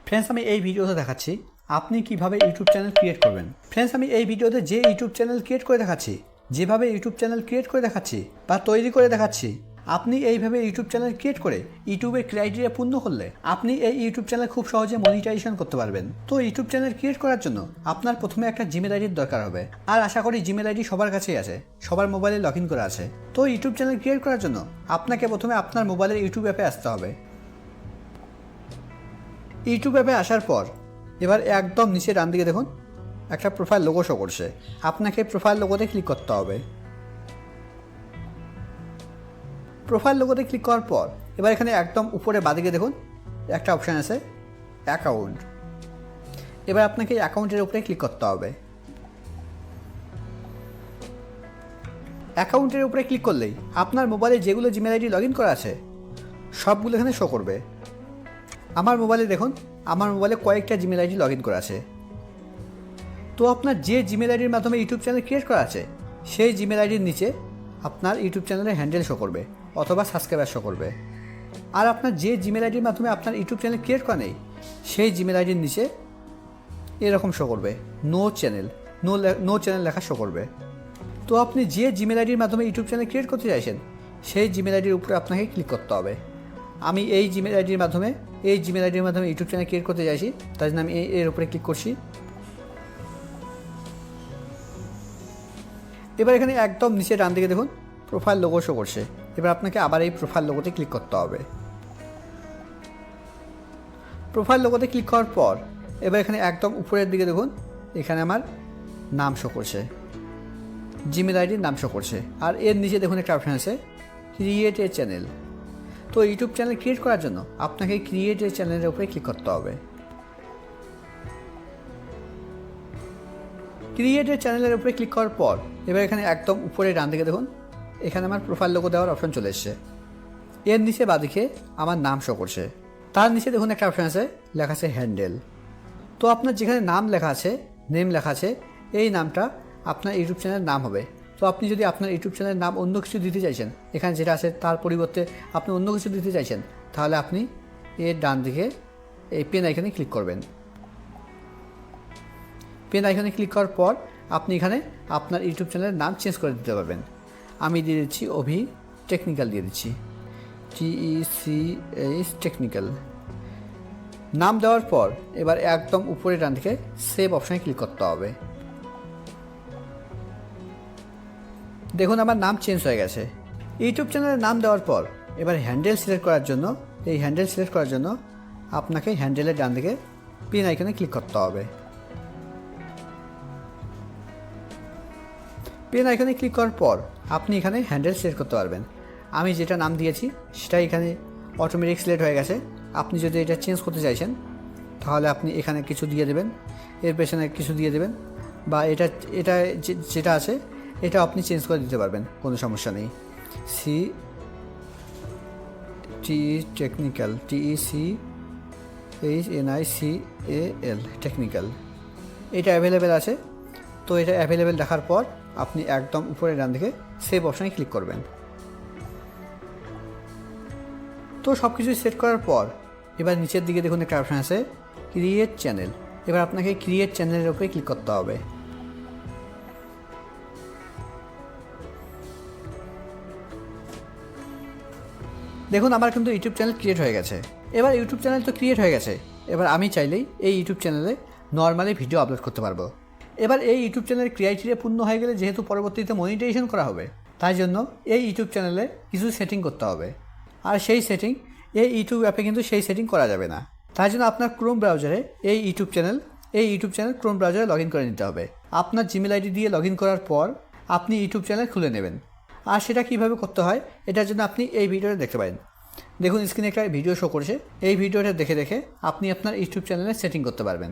Friends, আমি এই ভিডিওতে দেখাচ্ছি আপনি কিভাবে ইউটিউব চ্যানেল ক্রিয়েট করবেন। ফ্রেন্ডস, আমি এই ভিডিওতে যে ইউটিউব চ্যানেল ক্রিয়েট করে দেখাচ্ছি, যেভাবে ইউটিউব চ্যানেল ক্রিয়েট করে দেখাচ্ছি বা তৈরি করে দেখাচ্ছি, আপনি এইভাবে ইউটিউব চ্যানেল ক্রিয়েট করে ইউটিউবের ক্রাইটেরিয়া পূর্ণ করলে আপনি এই ইউটিউব চ্যানেল খুব সহজে মনিটাইজেশন করতে পারবেন। তো ইউটিউব চ্যানেল ক্রিয়েট করার জন্য আপনার প্রথমে একটা জিমেল আইডির দরকার হবে, আর আশা করি জিমেল আইডি সবার কাছেই আছে, সবার মোবাইলে লগ ইন করা আছে। তো ইউটিউব চ্যানেল ক্রিয়েট করার জন্য আপনাকে প্রথমে আপনার মোবাইলের ইউটিউব অ্যাপে আসতে হবে। ইউটিউব অ্যাপে আসার পর এবার একদম নিচে ডান দিকে দেখুন একটা প্রোফাইল লোগো শো করছে, আপনাকে প্রোফাইল লোগোতে ক্লিক করতে হবে। প্রোফাইল লোগোতে ক্লিক করার পর এবার এখানে একদম উপরে বাঁদিকে দেখুন একটা অপশান আছে অ্যাকাউন্ট। এবার আপনাকে অ্যাকাউন্টের উপরে ক্লিক করতে হবে। অ্যাকাউন্টের উপরে ক্লিক করলেই আপনার মোবাইলে যেগুলো জিমেল আইডি লগ ইন করা আছে সবগুলো এখানে শো করবে। আমার মোবাইলে দেখুন, আমার মোবাইলে কয়েকটা জিমেল আইডি লগ ইন করা আছে। তো আপনার যে জিমেল আইডির মাধ্যমে ইউটিউব চ্যানেল ক্রিয়েট করা আছে সেই জিমেল আইডির নিচে আপনার ইউটিউব চ্যানেলের হ্যান্ডেল শো করবে অথবা সাবস্ক্রাইবার শো করবে। আর আপনার যে জিমেল আইডির মাধ্যমে আপনার ইউটিউব চ্যানেল ক্রিয়েট করা নেই সেই জিমেল আইডির নিচে এরকম শো করবে নো চ্যানেল লেখা শো করবে। তো আপনি যে জিমেল আইডির মাধ্যমে ইউটিউব চ্যানেল ক্রিয়েট করতে চাইছেন সেই জিমেল আইডির উপরে আপনাকে ক্লিক করতে হবে। আমি এই জিমেল আইডির মাধ্যমে ইউটিউব চ্যানেল ক্রিয়েট করতে চাইছি, তার জন্য আমি এর উপরে ক্লিক করছি। এবার এখানে একদম নিচে ডান দিকে দেখুন প্রোফাইল লোগো শো করছে। এবার আপনাকে আবার এই প্রোফাইল লোগোতে ক্লিক করতে হবে। প্রোফাইল লোগোতে ক্লিক করার পর এবার এখানে একদম উপরের দিকে দেখুন এখানে আমার নাম শো করছে, জিমেল আইডির নাম শো করছে। আর এর নিচে দেখুন একটা অপশান আছে ক্রিয়েট এ চ্যানেল। তো ইউটিউব চ্যানেল ক্রিয়েট করার জন্য আপনাকে ক্রিয়েট এ চ্যানেলের উপরে ক্লিক করতে হবে। ক্রিয়েট এ চ্যানেলের উপরে ক্লিক করার পর এবার এখানে একদম উপরে ডান দিকে দেখুন এখানে আমার প্রোফাইল লোগো দেওয়ার অপশন চলে এসছে। এর নিচে বাঁদিকে আমার নাম শো করছে, তার নিচে দেখুন একটা অপশান আছে লেখা আছে হ্যান্ডেল। তো আপনার যেখানে নাম লেখা আছে, নেম লেখা আছে, এই নামটা আপনার ইউটিউব চ্যানেলের নাম হবে। তো আপনি যদি আপনার ইউটিউব চ্যানেলের নাম অন্য কিছু দিতে চাইছেন, এখানে যেটা আছে তার পরিবর্তে আপনি অন্য কিছু দিতে চাইছেন, তাহলে আপনি এর ডান দিকে এই পেন আইকনে ক্লিক করবেন। পেন আইকনে ক্লিক করার পর আপনি এখানে আপনার ইউটিউব চ্যানেলের নাম চেঞ্জ করে দিতে পারবেন। আমি দিয়ে দিচ্ছি অভি টেকনিক্যাল দিয়ে দিচ্ছি, TECH টেকনিক্যাল। নাম দেওয়ার পর এবার একদম উপরে ডান দিকে সেভ অপশানে ক্লিক করতে হবে। দেখুন আমার নাম চেঞ্জ হয়ে গেছে। ইউটিউব চ্যানেলের নাম দেওয়ার পর এবার হ্যান্ডেল সিলেক্ট করার জন্য আপনাকে হ্যান্ডেলের ডান দিকে পিন আইকনে ক্লিক করতে হবে। পেন আইকনে ক্লিক করার পর আপনি এখানে হ্যান্ডেল সিলেক্ট করতে পারবেন। আমি যেটা নাম দিয়েছি সেটা এখানে অটোমেটিক সিলেক্ট হয়ে গেছে। আপনি যদি এটা চেঞ্জ করতে চাইছেন তাহলে আপনি এখানে কিছু দিয়ে দেবেন, এর পেছনে কিছু দিয়ে দেবেন, বা এটা যেটা আছে এটা আপনি চেঞ্জ করে দিতে পারবেন, কোনো সমস্যা নেই। টেকনিক্যাল, TECHNICAL টেকনিক্যাল, এটা অ্যাভেলেবেল আছে। তো এটা অ্যাভেলেবেল দেখার পর আপনি একদম উপরে ডান দিকে সেভ অপশানে ক্লিক করবেন। তো সব কিছু সেট করার পর এবার নিচের দিকে দেখুন একটা অপশান আছে ক্রিয়েট চ্যানেল। এবার আপনাকে ক্রিয়েট চ্যানেলের উপরে ক্লিক করতে হবে। দেখুন আমার কিন্তু ইউটিউব চ্যানেল ক্রিয়েট হয়ে গেছে। এবার ইউটিউব চ্যানেল তো ক্রিয়েট হয়ে গেছে, এবার আমি চাইলেই এই ইউটিউব চ্যানেলে নর্মালি ভিডিও আপলোড করতে পারবো। এবার এই ইউটিউব চ্যানেলের ক্রাইটেরিয়া পূর্ণ হয়ে গেলে যেহেতু পরবর্তীতে মনিটাইজেশন করা হবে, তাই জন্য এই ইউটিউব চ্যানেলে কিছু সেটিং করতে হবে। আর সেই সেটিং এই ইউটিউব অ্যাপে কিন্তু সেই সেটিং করা যাবে না। তাই জন্য আপনার ক্রোম ব্রাউজারে এই ইউটিউব চ্যানেল ক্রোম ব্রাউজারে লগ ইন করে নিতে হবে। আপনার জিমেল আইডি দিয়ে লগ ইন করার পর আপনি ইউটিউব চ্যানেল খুলে নেবেন। আর সেটা কীভাবে করতে হয় এটার জন্য আপনি এই ভিডিওটা দেখতে পারেন। দেখুন স্ক্রিনে একটা ভিডিও শো করছে, এই ভিডিওটা দেখে আপনি আপনার ইউটিউব চ্যানেলে সেটিং করতে পারবেন।